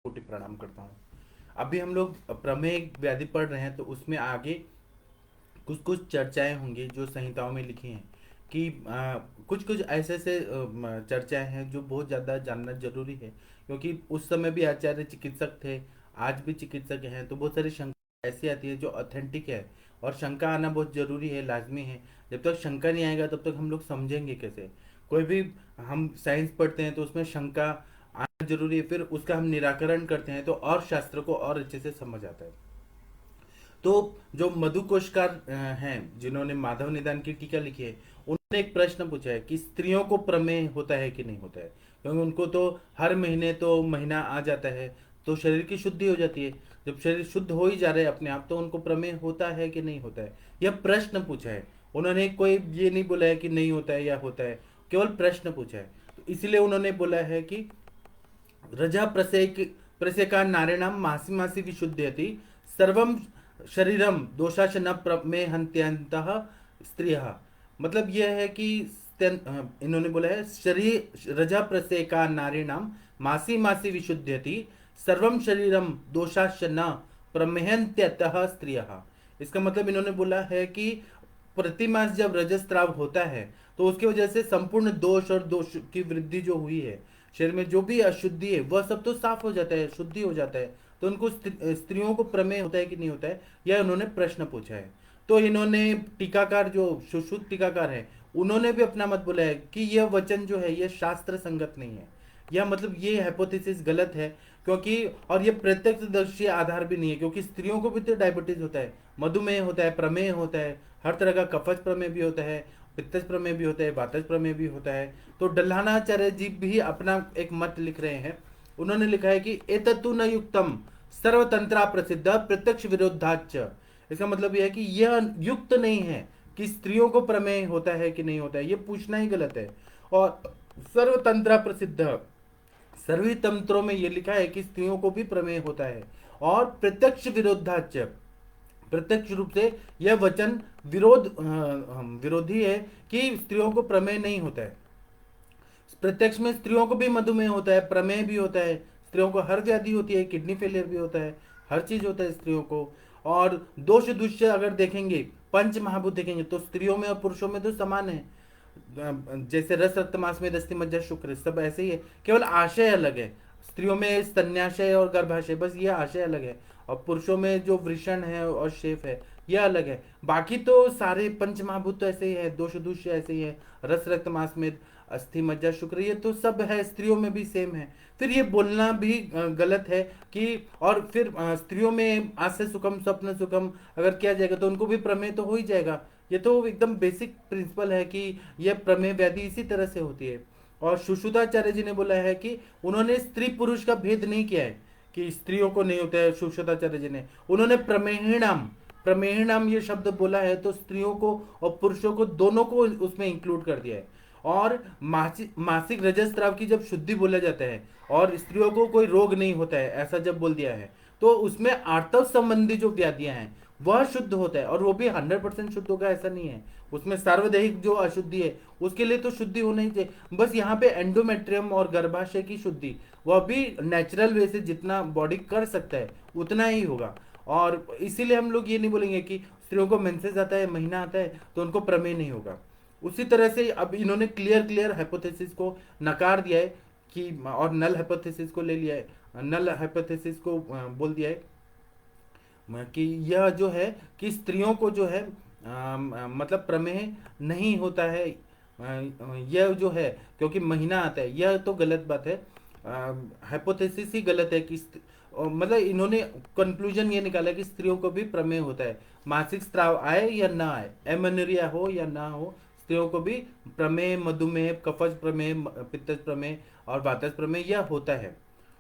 कोटि प्रणाम करता हूँ। अभी हम लोग प्रमेय व्याधि पढ़ रहे हैं, तो उसमें आगे कुछ कुछ चर्चाएं होंगी जो संहिताओं में लिखी हैं कि कुछ कुछ ऐसे ऐसे चर्चाएं हैं जो बहुत ज़्यादा जानना जरूरी है, क्योंकि उस समय भी आचार्य चिकित्सक थे, आज भी चिकित्सक हैं, तो बहुत सारी शंका ऐसी आती है जो ऑथेंटिक है। और शंका आना बहुत जरूरी है, लाजमी है। जब तक शंका नहीं आएगा तब तक हम लोग समझेंगे कैसे। कोई भी हम साइंस पढ़ते हैं तो उसमें शंका आना जरूरी है, फिर उसका हम निराकरण करते हैं तो और शास्त्र को और अच्छे से समझ आता है। तो जो मधु कोशकार हैं, जिन्होंने माधव निदान की टीका लिखी है, उन्होंने एक प्रश्न पूछा है कि स्त्रियों को प्रमेह होता है कि नहीं होता है, क्योंकि उनको तो हर महीने तो महीना आ जाता है, तो शरीर की शुद्धि हो जाती है। जब शरीर शुद्ध हो ही जा रहे हैं अपने आप, तो उनको प्रमेह होता है कि नहीं होता है, यह प्रश्न पूछा है। उन्होंने कोई ये नहीं बोला है कि नहीं होता है या होता है, केवल प्रश्न पूछा है। तो इसलिए उन्होंने बोला है कि रजा प्रसेका नारिणाम मासी मासी विशुद्धयति सर्वम शरीरम दोषाश न प्रमेहन्त्यंतः स्त्रियः। मतलब यह है कि इन्होंने बोला है शरीर रजा प्रसेका नारिणाम मासी मासी विशुद्धयति सर्वम शरीरम दोषाश न प्रमेहन्त्यतः स्त्रियः। इसका मतलब इन्होंने बोला है कि प्रतिमास जब रजस्राव होता है, तो उसकी वजह से संपूर्ण दोष और दोष की वृद्धि जो हुई है, शरीर में जो भी अशुद्धि है वह सब तो साफ हो जाता है, शुद्धि हो जाता है। तो उनको स्त्रियों को प्रमेय होता है कि नहीं होता है, यह उन्होंने प्रश्न पूछा है। तो इन्होंने टीकाकार जो सुश्रुत टीकाकार है, उन्होंने भी अपना मत बोला है कि यह वचन जो है यह शास्त्र संगत नहीं है। यह मतलब ये हाइपोथेसिस गलत है, क्योंकि और ये प्रत्यक्षदर्शी आधार भी नहीं है, क्योंकि स्त्रियों को भी तो डायबिटीज होता है, मधुमेह होता है, प्रमेह होता है, हर तरह का कफज प्रमेय भी होता है, पित्तज प्रमेय भी होता है, वातज प्रमेय भी होता है। तो डल्लानाचार्य जी भी अपना एक मत लिख रहे हैं। उन्होंने लिखा है कि एतत्तु न युक्तम सर्वतंत्रा प्रसिद्ध प्रत्यक्ष विरोधाच। इसका मतलब यह है कि यह युक्त नहीं है कि स्त्रियों को प्रमेय होता है कि नहीं होता है, यह पूछना ही गलत है। और सर्वतंत्रा प्रसिद्ध, सभी तंत्रों में यह लिखा है कि स्त्रियों को भी प्रमेय होता है। और प्रत्यक्ष विरोधाच, प्रत्यक्ष रूप से यह वचन विरोधी है कि स्त्रियों को प्रमेय नहीं होता है। प्रत्यक्ष में स्त्रियों को भी मधुमेह होता है, प्रमेह भी होता है, स्त्रियों को हर व्याधि होती है, किडनी फेलियर भी होता है, हर चीज होता है स्त्रियों को। और दोष दुष्य अगर देखेंगे, पंच महाभूत देखेंगे, तो स्त्रियों में और पुरुषों में तो समान है। जैसे रस रक्त मांस में दस्ती मज्जा शुक्र, सब ऐसे ही है, केवल आशय अलग है। स्त्रियों में स्तन्याशय और गर्भाशय, बस ये आशय अलग है। और पुरुषों में जो वृषण है और शेफ है, यह अलग है। बाकी तो सारे पंच महाभूत तो ऐसे ही है, दोष दूष्य ऐसे ही है, रस रक्त मांस में अस्थि मज्जा शुक्र, ये तो सब है, स्त्रियों में भी सेम है। फिर ये बोलना भी गलत है कि और फिर स्त्रियों में आस्य सुखम स्वप्न सुखम अगर किया जाएगा तो उनको भी प्रमेय तो हो ही जाएगा। ये तो एकदम बेसिक प्रिंसिपल है कि यह प्रमेय व्याधि इसी तरह से होती है। और सुश्रुताचार्य जी ने बोला है कि उन्होंने स्त्री पुरुष का भेद नहीं किया है कि स्त्रियों को नहीं होता है। सुश्रुताचार्य जी ने, उन्होंने प्रमेहिणाम, प्रमेहिणाम ये शब्द बोला है, तो स्त्रियों को और पुरुषों को दोनों को उसमें इंक्लूड कर दिया है। और मासिक रजस्राव की जब शुद्धि बोला जाता है और स्त्रियों को कोई रोग नहीं होता है ऐसा जब बोल दिया है, तो उसमें आर्तव संबंधी जो व्याधियां हैं वह शुद्ध होता है, और वो भी 100% शुद्ध होगा ऐसा नहीं है। उसमें सार्वदेहिक जो अशुद्धि है उसके लिए तो शुद्धि होना ही चाहिए। बस यहाँ पे एंडोमेट्रियम और गर्भाशय की शुद्धि वह भी नेचुरल वे से जितना बॉडी कर सकता है उतना ही होगा। और इसीलिए हम लोग ये नहीं बोलेंगे कि स्त्रियों को मेंसेस आता है, महीना आता है, तो उनको प्रमेय नहीं होगा। उसी तरह से अब इन्होंने क्लियर क्लियर हाइपोथेसिस को नकार दिया है कि, और नल हाइपोथेसिस को ले लिया है, नल हाइपोथेसिस को बोल दिया है कि यह जो है कि स्त्रियों को जो है मतलब प्रमेह नहीं होता है। यह जो है क्योंकि महीना आता है, यह तो गलत बात है। हाइपोथेसिस ही गलत है कि मतलब इन्होंने कंक्लूजन ये निकाला कि स्त्रियों को भी प्रमेह होता है, मासिक स्राव आए या ना आए, एमेनोरिया हो या ना हो, स्त्रियों को भी प्रमेह, मधुमेह, कफज प्रमेह, पित्तज प्रमेह और वातज प्रमेह यह होता है।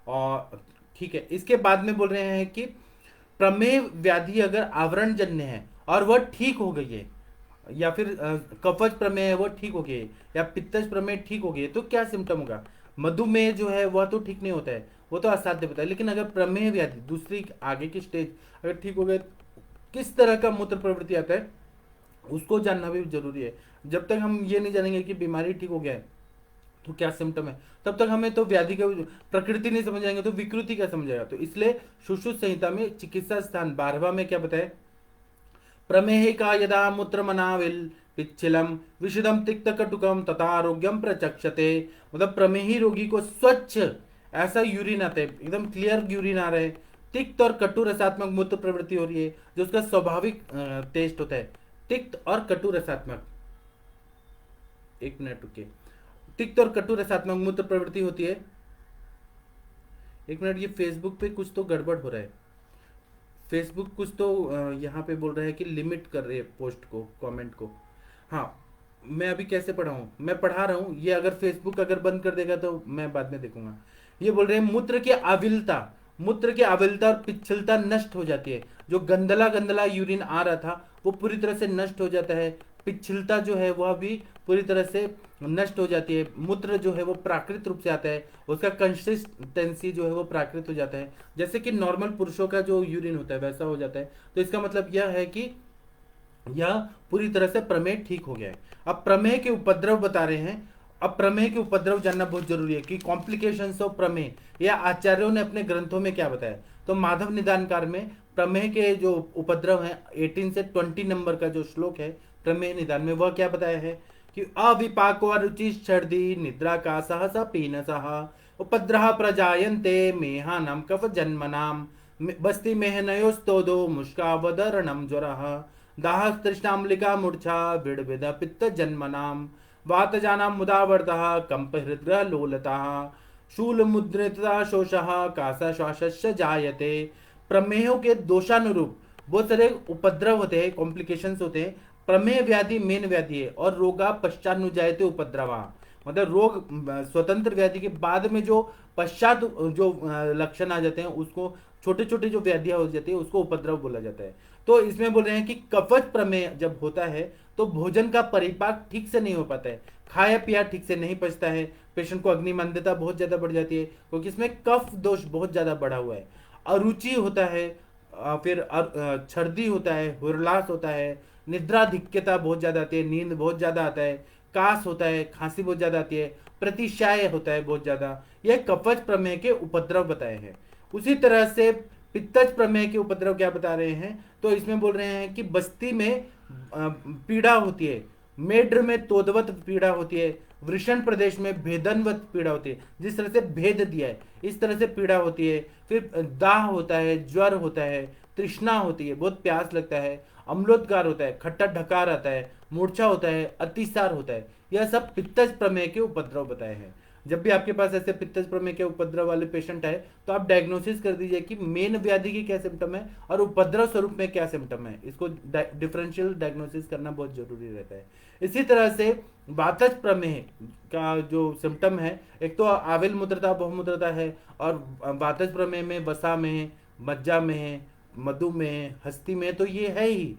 और ठीक है, इसके बाद में बोल रहे हैं कि प्रमेह व्याधि अगर आवरण जन्य है और वह ठीक हो गई है, या फिर कफज प्रमेय है वह ठीक हो गई है, या पित्तज प्रमेय ठीक हो गई है, तो क्या सिम्टम होगा। मधुमेह जो है वह तो ठीक नहीं होता है, वो तो असाध्य होता है। लेकिन अगर प्रमेह व्याधि दूसरी आगे की स्टेज अगर ठीक हो गए, किस तरह का मूत्र प्रवृत्ति आता है उसको जानना भी जरूरी है। जब तक हम ये नहीं जानेंगे कि बीमारी ठीक हो गया है, तो क्या सिम्टम है, तब तक हमें तो व्याधि का प्रकृति नहीं समझ आएंगे तो विकृति क्या समझेगा। तो इसलिए सुश्रुत संहिता में चिकित्सा स्थान 12वां में क्या बताए, प्रमेहिका यदा मूत्रमनाविल पिच्छिलम विशुद्धम तिक्त कटुकम तथा आरोग्यम प्रचक्षते। मतलब प्रमेही रोगी को स्वच्छ ऐसा यूरिन आता है, एकदम क्लियर यूरिन आ रहा है, तिक्त और कटु रसात्मक मूत्र प्रवृत्ति हो रही है जो उसका स्वाभाविक टेस्ट होता है, तिक्त और कटु रसात्मक। एक मिनट रुकिए, तिक्त और कटु रसात्मक मूत्र प्रवृत्ति होती है। एक मिनट, ये फेसबुक पे कुछ तो गड़बड़ हो रहा है। फेसबुक कुछ तो यहाँ पे बोल रहा है कि लिमिट कर रही है पोस्ट को, कमेंट को। हाँ, मैं अभी कैसे पढ़ाऊँ, मैं पढ़ा रहा हूँ, ये अगर फेसबुक अगर बंद कर देगा तो मैं बाद में देखूंगा। ये बोल रहे हैं मूत्र की आविलता और पिछलता नष्ट हो जाती है। जो गंदला गंदला यूरिन आ रहा था वो पूरी तरह से नष्ट हो जाता है, पिछलता जो है वह भी पूरी तरह से नष्ट हो जाती है, मूत्र जो है वो प्राकृतिक रूप से आता है, उसका कंसिस्टेंसी जो है वो प्राकृतिक हो जाता है, जैसे कि नॉर्मल पुरुषों का जो यूरिन होता है वैसा हो जाता है। तो इसका मतलब यह है कि यह पूरी तरह से प्रमेह ठीक हो गया है। अब प्रमेह के उपद्रव बता रहे हैं। अब प्रमेह के उपद्रव जानना बहुत जरूरी है कि कॉम्प्लिकेशंस ऑफ प्रमेह, या आचार्यों ने अपने ग्रंथों में क्या बताया। तो माधव निदानकार में प्रमेह के जो उपद्रव हैं 18 से 20 नंबर का जो श्लोक है प्रमेह निदान में, वह क्या बताया है कि अविपाको अरुचि छर्दी निद्रा का सहसा पीनसः उपद्रह प्रजायन्ते मेहानम कफ जन्मनाम बस्ति मेहनयोस्तोदो मुष्कावदरणम ज्वरः दाह तृष्णाम्लिका मूर्छा विड़विद पित्त जन्मनाम वातजानाम मुदावर्तः कंप हृदय लोलताः शूल मुद्रिता शोषः कासा श्वासस्य जायते। प्रमेयों के दोषानुरूप बहुत सारे उपद्रव होते हैं, कॉम्प्लिकेशंस होते हैं। प्रमेय व्याधि मेन व्याधि है और रोगा पश्चानुजायते उपद्रवा, मतलब रोग स्वतंत्र व्याधि के बाद में जो पश्चात जो लक्षण आ जाते हैं उसको, छोटे छोटे जो व्याधियां हो जाती है उसको उपद्रव बोला जाता है। तो इसमें बोल रहे हैं कि कफज प्रमेय जब होता है तो भोजन का परिपाक ठीक से नहीं हो पाता है, खाया पिया ठीक से नहीं पचता है, पेशेंट को अग्निमंदता बहुत ज्यादा बढ़ जाती है क्योंकि इसमें कफ दोष बहुत ज्यादा बढ़ा हुआ है। अरुचि होता है, फिर छर्दी होता है, हुरलास होता है, निद्राधिक्यता बहुत ज्यादा आती है, नींद बहुत ज्यादा आता है, कास होता है, खांसी बहुत ज्यादा आती है, प्रतिशाय होता है बहुत ज्यादा। यह कफज प्रमेय के उपद्रव बताए हैं। उसी तरह से पित्तज प्रमेय के उपद्रव क्या बता रहे हैं, तो इसमें बोल रहे हैं कि बस्ती में पीड़ा होती है, मेड्र में तोदवत पीड़ा होती है, वृषण प्रदेश में भेदनवत पीड़ा होती है, जिस तरह से भेद दिया है इस तरह से पीड़ा होती है। फिर दाह होता है, ज्वर होता है, तृष्णा होती है, बहुत प्यास लगता है, अम्लोदगार होता है, खट्टा ढकार आता है, मूर्छा होता है, अतिसार होता है। यह सब पित्तज प्रमेय के उपद्रव बताए हैं। जब भी आपके पास ऐसे पित्तज प्रमेय के उपद्रव वाले पेशेंट आए तो आप डायग्नोसिस कर दीजिए कि मेन व्याधि की क्या सिम्टम है और उपद्रव स्वरूप में क्या सिम्टम है। इसको डिफरेंशियल डायग्नोसिस करना बहुत जरूरी रहता है। इसी तरह से वातज प्रमेह का जो सिम्टम है, एक तो आविल मूत्रता बहुमूत्रता है, और वातज प्रमेह में वसा में, मज्जा में, मधु में, हस्ती में, तो ये है ही।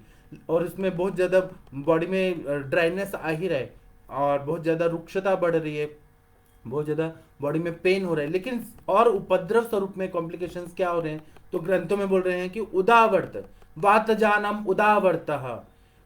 और इसमें बहुत ज़्यादा बॉडी में ड्राइनेस आ ही रहा है और बहुत ज़्यादा रुक्षता बढ़ रही है, बहुत ज़्यादा बॉडी में पेन हो रहा है। लेकिन और उपद्रव स्वरूप में कॉम्प्लिकेशंस क्या हो रहे हैं, तो ग्रंथों में बोल रहे हैं कि उदावर्त वातजानम उदावर्तः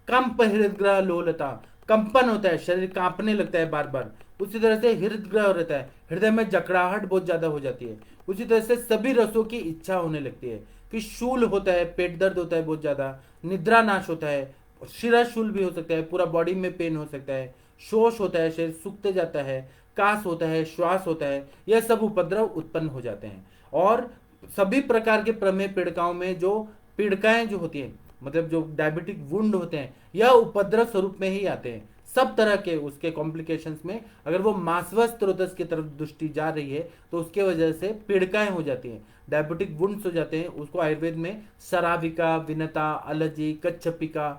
कंप हृदय लोलता, कंपन होता है, शरीर कांपने लगता है बार बार। उसी तरह से हृदय रहता है, हृदय में जकड़ाहट बहुत ज्यादा हो जाती है। उसी तरह से सभी रसों की इच्छा होने लगती है। फिर शूल होता है, पेट दर्द होता है बहुत ज्यादा, निद्रा नाश होता है, शिराशूल भी हो सकता है, पूरा बॉडी में पेन हो सकता है, शोष होता है, शरीर सूखते जाता है, कास होता है, श्वास होता है, यह सब उपद्रव उत्पन्न हो जाते हैं। और सभी प्रकार के प्रमेह पीड़िकाओं में जो पीड़िकाएं जो होती हैं, मतलब जो डायबिटिक वुंड होते हैं, यह उपद्रव स्वरूप में ही आते हैं। सब तरह के उसके कॉम्प्लिकेशंस में अगर वो मासवस स्रोतस की तरफ दृष्टि जा रही है तो उसके वजह से पीड़िकाएं हो जाती हैं, डायबिटिक वुंड्स हो जाते हैं। उसको आयुर्वेद में सराविका, विनता, अलजी, कच्छपिका,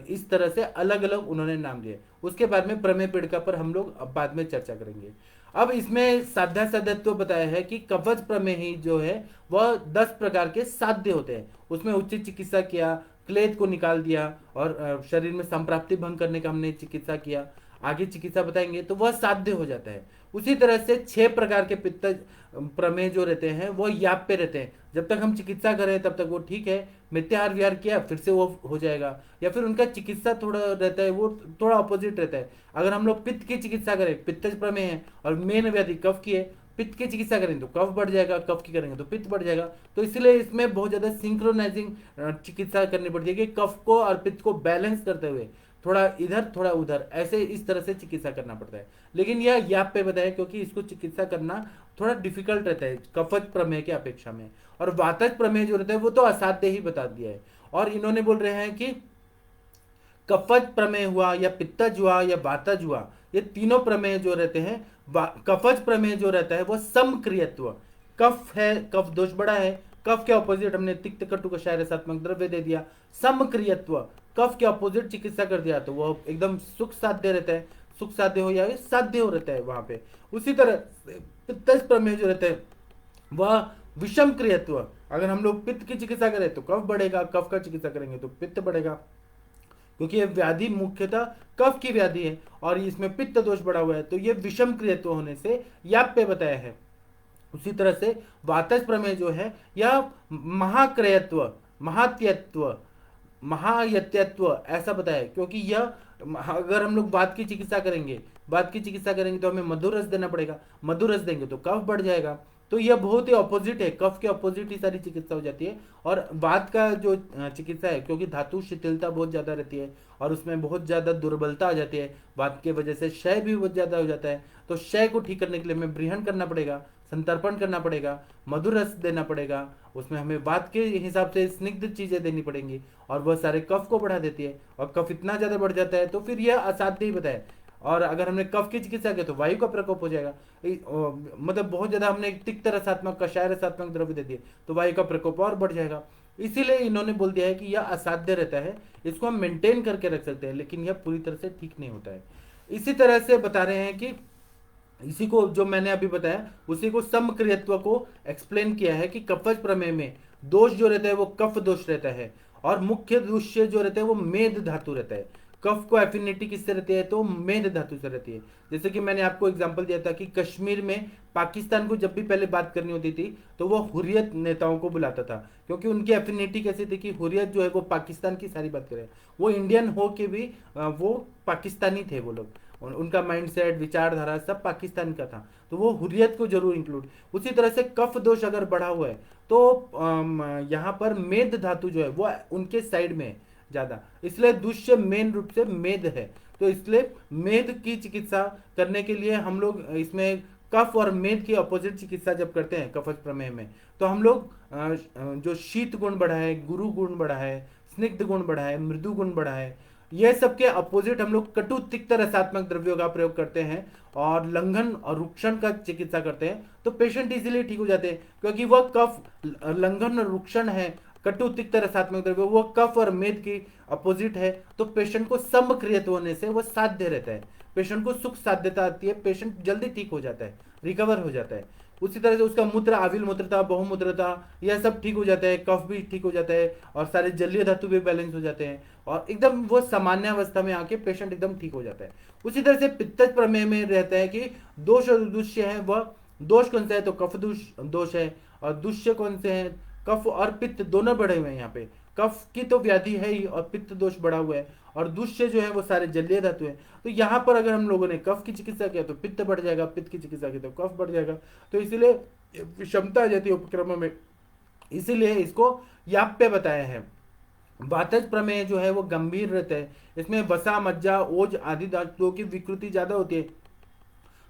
इस तरह से अलग अलग उन्होंने नाम दिए। उसके बाद में प्रमेय पीड़िका पर हम लोग अब बाद में चर्चा करेंगे। अब इसमें साध्या साध्यत्व बताया है कि कवच प्रमेय ही जो है वह 10 प्रकार के साध्य होते हैं। उसमें उचित चिकित्सा किया, क्लेद को निकाल दिया और शरीर में संप्राप्ति भंग करने का हमने चिकित्सा किया, आगे चिकित्सा बताएंगे, तो वह साध्य हो जाता है। उसी तरह से 6 प्रकार के पित्त प्रमेय जो रहते हैं वो याप पे रहते हैं। जब तक हम चिकित्सा करें तब तक वो ठीक है, मिथ्याहार विहार किया फिर से वो हो जाएगा। या फिर उनका चिकित्सा थोड़ा रहता है, वो थोड़ा अपोजिट रहता है। अगर हम लोग पित्त की चिकित्सा करें, पित्तज प्रमेय है और मेन व्याधि कफ की है, पित्त की चिकित्सा करेंगे तो कफ बढ़ जाएगा, कफ की करेंगे तो पित्त बढ़ जाएगा। तो इसलिए इसमें बहुत ज्यादा सिंक्रोनाइजिंग चिकित्सा करनी पड़ती है कि कफ को और पित्त को बैलेंस करते हुए थोड़ा इधर थोड़ा उधर, ऐसे इस तरह से चिकित्सा करना पड़ता है। लेकिन यह याप पे बताया क्योंकि इसको चिकित्सा करना थोड़ा डिफिकल्ट रहता है कफज प्रमेय के अपेक्षा में। और वातज प्रमेय जो रहता है वो तो असाध्य ही बता दिया है। और इन्होंने बोल रहे हैं कि कफज प्रमेय हुआ या पित्तज हुआ या वातज हुआ, ये तीनों प्रमेय जो रहते हैं, कफज प्रमेय जो रहता है वो समक्रियत्व, कफ है, कफ दोष बड़ा है, कफ के ऑपोजिट हमने तिक्त कटु कषाय रसात्मक द्रव्य दे दिया। समक्रियत्व, कफ के ऑपोजिट चिकित्सा कर दिया तो वो एकदम सुख साध्य रहता है, सुख साध्य हो या साध्य हो रहता है वहां पे। उसी तरह पित्तज प्रमेय जो रहता है वह विषम क्रियत्व, अगर हम लोग पित्त की चिकित्सा करें तो कफ बढ़ेगा, कफ का चिकित्सा करेंगे तो पित्त बढ़ेगा, क्योंकि ये व्याधि मुख्यतः कफ की व्याधि है और इसमें पित्त दोष बढ़ा हुआ है, तो ये विषम क्रियत्व होने से याप पे बताया है। उसी तरह से वातज प्रमेय जो है यह महाक्रयत्व, महात्यत्व, महायत्यत्व ऐसा बताया, क्योंकि यह अगर हम लोग वात की चिकित्सा करेंगे, वात की चिकित्सा करेंगे तो हमें मधुर रस देना पड़ेगा, मधुर रस देंगे तो कफ बढ़ जाएगा। तो यह बहुत ही अपोजिट है, कफ के अपोजिट ही सारी चिकित्सा हो जाती है। और वात का जो चिकित्सा है, क्योंकि धातु शिथिलता बहुत ज्यादा रहती है और उसमें बहुत ज्यादा दुर्बलता आ जाती है, वात की वजह से क्षय भी बहुत ज्यादा हो जाता है। तो क्षय को ठीक करने के लिए हमें ब्रीहण करना पड़ेगा, संतर्पण करना पड़ेगा, मधुर रस देना पड़ेगा, उसमें हमें वात के हिसाब से स्निग्ध चीजें देनी पड़ेंगी और वह सारे कफ को बढ़ा देती है। और कफ इतना ज्यादा बढ़ जाता है तो फिर यह असाध्य ही बताया। और अगर हमने कफ की चिकित्सा की तो वायु का प्रकोप हो जाएगा, मतलब बहुत ज्यादा हमने तिक्त रसात्मक कषाय रसात्मक द्रव्य दे दिए तो वायु का प्रकोप और बढ़ जाएगा। इसीलिए इन्होंने बोल दिया है कि यह असाध्य रहता है, इसको हम मेंटेन करके रख सकते हैं लेकिन यह पूरी तरह से ठीक नहीं होता है। इसी तरह से बता रहे हैं कि इसी को जो मैंने अभी बताया उसी को समक्रियत्व को एक्सप्लेन किया है कि कफज प्रमेय में दोष जो रहता है वो कफ दोष रहता है और मुख्य दूष्य जो रहता है वो मेद धातु रहता है। कफ को एफिनिटी किससे रहती है तो मेद धातु से रहती है। जैसे कि मैंने आपको एग्जांपल दिया था कि कश्मीर में पाकिस्तान को जब भी पहले बात करनी होती थी तो वो हुर्रियत नेताओं को बुलाता था, क्योंकि उनकी एफिनिटी कैसी थी कि हुर्रियत जो है वो पाकिस्तान की सारी बात करे, वो इंडियन हो के भी वो पाकिस्तानी थे वो लोग, उनका माइंडसेट विचारधारा सब पाकिस्तान का था, तो वो हुर्रियत को जरूर इंक्लूड। उसी तरह से कफ दोष अगर बढ़ा हुआ है तो यहाँ पर मेद धातु जो है वो उनके साइड में है ज्यादा, इसलिए दुष्य मेन रूप से मेद है। तो इसलिए मेद की चिकित्सा करने के लिए हम लोग इसमें कफ और मेद की अपोजिट चिकित्सा जब करते हैं कफज प्रमेय में, तो हम लोग जो शीत गुण बढ़ा है, गुरु गुण बढ़ा है, स्निग्ध गुण बढ़ा है, मृदु गुण बढ़ा है, यह सबके अपोजिट हम लोग कटु तिक्त रसात्मक द्रव्यों का प्रयोग करते हैं और लंघन और रुक्षण का चिकित्सा करते हैं तो पेशेंट इजीली ठीक हो जाते हैं, क्योंकि वह कफ लंघन और रुक्षण है, कटु तिक्त रसात्मक द्रव्य वो कफ और मेद की अपोजिट है, तो पेशेंट को समक्रियत्व होने से वो साध्य रहता है, पेशेंट को सुख साध्यता आती है, पेशेंट जल्दी ठीक हो जाता है, रिकवर हो जाता है। उसी तरह से उसका मूत्र आविल मूत्रता बहुमूत्रता यह सब ठीक हो जाता है, कफ भी ठीक हो जाता है और सारे जलीय धातु भी बैलेंस हो जाते हैं और एकदम वो सामान्य अवस्था में आके पेशेंट एकदम ठीक हो जाता है। उसी तरह से पित्तज प्रमेय में रहता है कि दोष और दुष्य है, वह दोष कौन सा है तो कफ दोष है और दुष्य कौन से हैं, कफ और पित्त दोनों बढ़े हुए हैं। यहाँ पे कफ की तो व्याधि है ही और पित्त दोष बढ़ा हुआ है और दुष्य जो है वो सारे जलीय धातु है। तो यहाँ पर अगर हम लोगों ने कफ की चिकित्सा किया तो पित्त बढ़ जाएगा, पित्त की चिकित्सा की तो कफ बढ़ जाएगा, तो इसीलिए विषमता आ जाती है उपक्रमों में, इसीलिए इसको याप्य बताया है। वातज प्रमेय जो है वो गंभीर रहता है, इसमें वसा मज्जा ओज आदि धातुओं की विकृति ज्यादा होती है,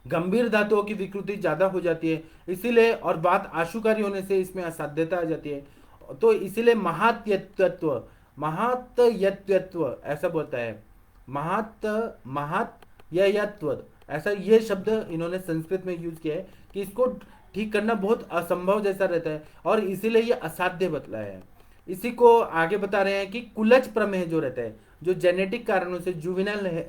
गंभीर धातुओं की विकृति ज्यादा हो जाती है इसीलिए, और बात आशुकारी होने से इसमें असाध्यता आ जाती है। तो इसीलिए महात्यत्व, महात्यत्व ऐसा बोलता है, महात्यत्व ऐसा ये शब्द इन्होंने संस्कृत में यूज किया है कि इसको ठीक करना बहुत असंभव जैसा रहता है और इसीलिए ये असाध्य बतलाया है। इसी को आगे बता रहे हैं कि कुलज प्रमेय जो रहता है, जो जेनेटिक कारणों से जुवेनाइल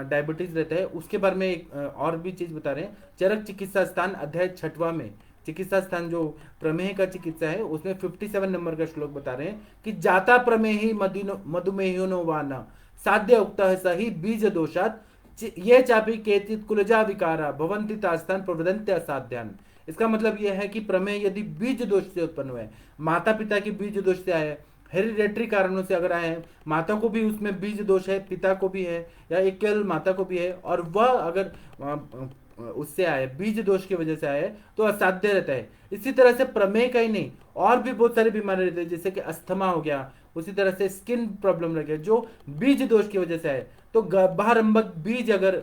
डायबिटीज रहता है, उसके बारे में एक और भी चीज बता रहे हैं। चरक चिकित्सा स्थान अध्याय 6वां में चिकित्सा स्थान जो प्रमेह का चिकित्सा है उसमें 57 नंबर का श्लोक बता रहे हैं कि जाता प्रमेही मधुमेहिनो वाना साध्य उक्त सही बीज दोषात ये चापी केचित कुलजा विकारा भवंती तास्थान प्रवदंत्य असाध्यान। इसका मतलब यह है कि प्रमेह यदि बीज दोष से उत्पन्न हुआ है, माता पिता की बीज दोष से आया है, हेरिडेटरी कारणों से अगर आए हैं, माता को भी उसमें बीज दोष है, पिता को भी है, या एक केवल माता को भी है, और वह अगर उससे आए, बीज दोष की वजह से आए, तो असाध्य रहता है। इसी तरह से प्रमेय का ही नहीं, और भी बहुत सारी बीमारी रहती है, जैसे कि अस्थमा हो गया, उसी तरह से स्किन प्रॉब्लम रह गया, जो बीज दोष की वजह से आए। तो गर्भारंभक बीज अगर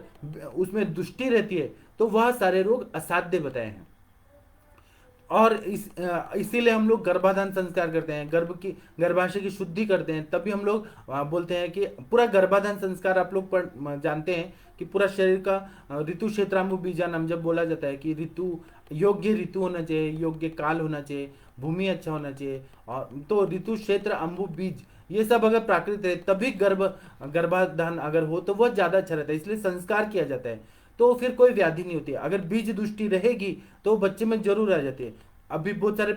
उसमें दुष्टि रहती है तो वह सारे रोग असाध्य बताए हैं। और इसीलिए हम लोग गर्भाधान संस्कार करते हैं, गर्भाशय की शुद्धि करते हैं, तभी हम लोग बोलते हैं कि पूरा गर्भाधान संस्कार आप लोग जानते हैं कि पूरा शरीर का ऋतु क्षेत्रांबु बीजानाम जब बोला जाता है कि योग्य ऋतु होना चाहिए, योग्य काल होना चाहिए, भूमि अच्छा होना चाहिए, और तो ऋतु क्षेत्र अंबु बीज ये सब अगर प्राकृतिक है तभी गर्भाधान अगर हो तो वह ज्यादा अच्छा रहता है, इसलिए संस्कार किया जाता है। तो फिर कोई व्याधि नहीं होती है। अगर बीज दृष्टि रहेगी तो बच्चे में जरूर आ जाती है। अभी बहुत सारे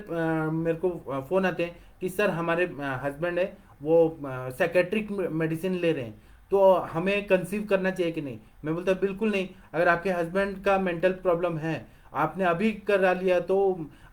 मेरे को फोन आते हैं कि सर हमारे हस्बैंड है वो साइकेट्रिक मेडिसिन ले रहे हैं, तो हमें कंसीव करना चाहिए कि नहीं। मैं बोलता बिल्कुल नहीं। अगर आपके हस्बैंड का मेंटल प्रॉब्लम है, आपने अभी करा लिया तो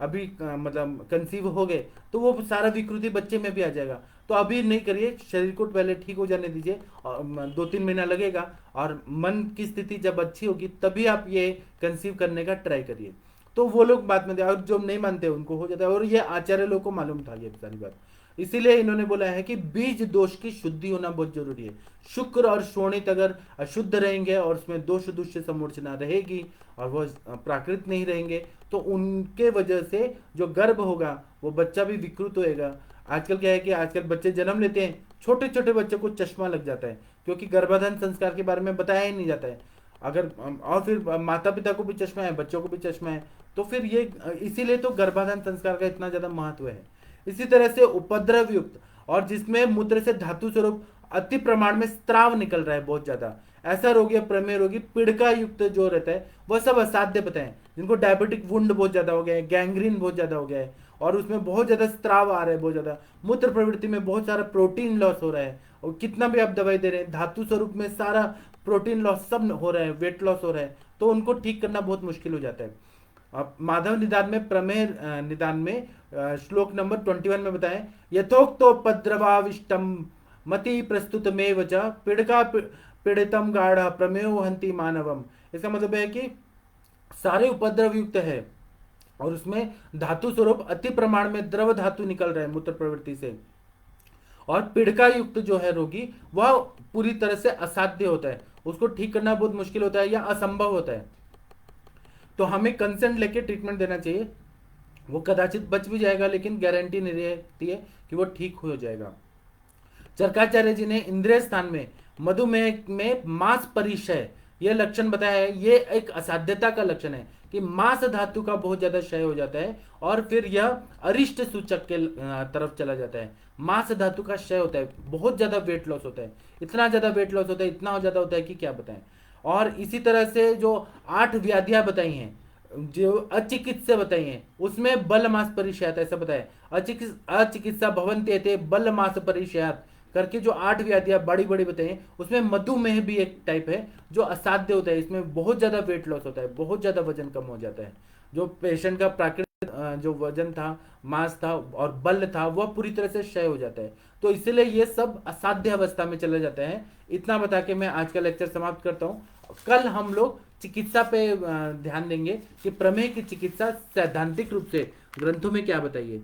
अभी मतलब कंसीव हो गए तो वो सारा विकृति बच्चे में भी आ जाएगा। तो अभी नहीं करिए, शरीर को पहले ठीक हो जाने दीजिए, और 2-3 महीना लगेगा, और मन की स्थिति जब अच्छी होगी तभी आप ये कंसीव करने का ट्राई करिए। तो वो लोग बात में, और जो नहीं मानते उनको हो जाता है, और ये आचार्य लोग को मालूम था ये सारी बात, इसीलिए इन्होंने बोला है कि बीज दोष की शुद्धि होना बहुत जरूरी है। शुक्र और शोणित अगर अशुद्ध रहेंगे और उसमें दोष दुष्य समूर्चना रहेगी और वह प्राकृत नहीं रहेंगे तो उनके वजह से जो गर्भ होगा वो बच्चा भी विकृत होएगा। आजकल क्या है कि आजकल बच्चे जन्म लेते हैं, छोटे छोटे बच्चों को चश्मा लग जाता है, क्योंकि गर्भाधान संस्कार के बारे में बताया ही नहीं जाता है। अगर और फिर माता पिता को भी चश्मा है, बच्चों को भी चश्मा है, तो फिर ये इसीलिए तो गर्भाधान संस्कार का इतना ज्यादा महत्व है। इसी तरह से उपद्रव युक्त और जिसमें मूत्र से धातु स्वरूप अति प्रमाण में स्त्राव निकल रहा है बहुत ज्यादा, ऐसा रोगी या प्रमेय रोगी पीड़का युक्त जो रहता है वह सब असाध्य बताएं। जिनको डायबिटिक वुंड बहुत ज्यादा हो गया है, गैंग्रीन बहुत ज्यादा हो गया है, और उसमें बहुत ज्यादा स्त्राव आ रहा है, बहुत ज्यादा मूत्र प्रवृत्ति में बहुत सारा प्रोटीन लॉस हो रहा है, और कितना भी आप दवाई दे रहे हैं धातु स्वरूप में सारा प्रोटीन लॉस सब हो रहा है, वेट लॉस हो रहा है, तो उनको ठीक करना बहुत मुश्किल हो जाता है। अब माधव निदान में प्रमेय निदान में श्लोक नंबर 21 में बताएं, यथोक्तोपद्रवाविष्टम मति प्रस्तुत में वचा पीड़का पीड़ितम गाढ़ प्रमेयो हंति मानवम। इसका मतलब है कि सारे उपद्रव युक्त है और उसमें धातु स्वरूप अति प्रमाण में द्रव धातु निकल रहा है मूत्र प्रवृत्ति से, और पीड़का युक्त जो है रोगी वह पूरी तरह से असाध्य होता है, उसको ठीक करना बहुत मुश्किल होता है या असंभव होता है। तो हमें कंसेंट लेके ट्रीटमेंट देना चाहिए। वो कदाचित बच भी जाएगा लेकिन गारंटी नहीं रहती है कि वो ठीक हो जाएगा। चरकाचार्य जी ने इंद्रिय स्थान में मधुमेह में मांस परिक्षय यह लक्षण बताया है। ये एक असाध्यता का लक्षण है कि मांस धातु का बहुत ज्यादा क्षय हो जाता है और फिर यह अरिष्ट सूचक के तरफ चला जाता है। मांस धातु का क्षय होता है, बहुत ज्यादा वेट लॉस होता है, इतना ज्यादा वेट लॉस होता है, इतना ज्यादा होता है कि क्या बताएं। और इसी तरह से जो 8 व्याधियां बताई हैं, जो अचिकित्सा बताई हैं, उसमें बल मास परिचयात ऐसा बताया, अचिकित्सा भवन्ते थे बल मास परिचयात करके जो 8 व्याधियां बड़ी बड़ी बताई हैं, उसमें मधुमेह भी एक टाइप है जो असाध्य होता है। इसमें बहुत ज्यादा वेट लॉस होता है, बहुत ज्यादा वजन कम हो जाता है, जो पेशेंट का प्राकृतिक जो वजन था, मांस था और बल था वह पूरी तरह से क्षय हो जाता है। तो इसलिए ये सब असाध्य अवस्था में चले जाते हैं। इतना बता के मैं आज का लेक्चर समाप्त करता हूँ। कल हम लोग चिकित्सा पे ध्यान देंगे कि प्रमेह की चिकित्सा सैद्धांतिक रूप से ग्रंथों में क्या बताइए।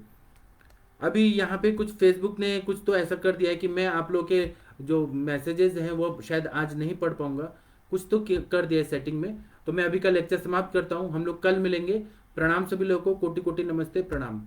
अभी यहाँ पे कुछ फेसबुक ने कुछ तो ऐसा कर दिया है कि मैं आप लोग के जो मैसेजेस हैं वो शायद आज नहीं पढ़ पाऊंगा, कुछ तो कर दिया है सेटिंग में। तो मैं अभी का लेक्चर समाप्त करता हूँ, हम लोग कल मिलेंगे। प्रणाम सभी लोगों को, कोटि कोटि नमस्ते, प्रणाम।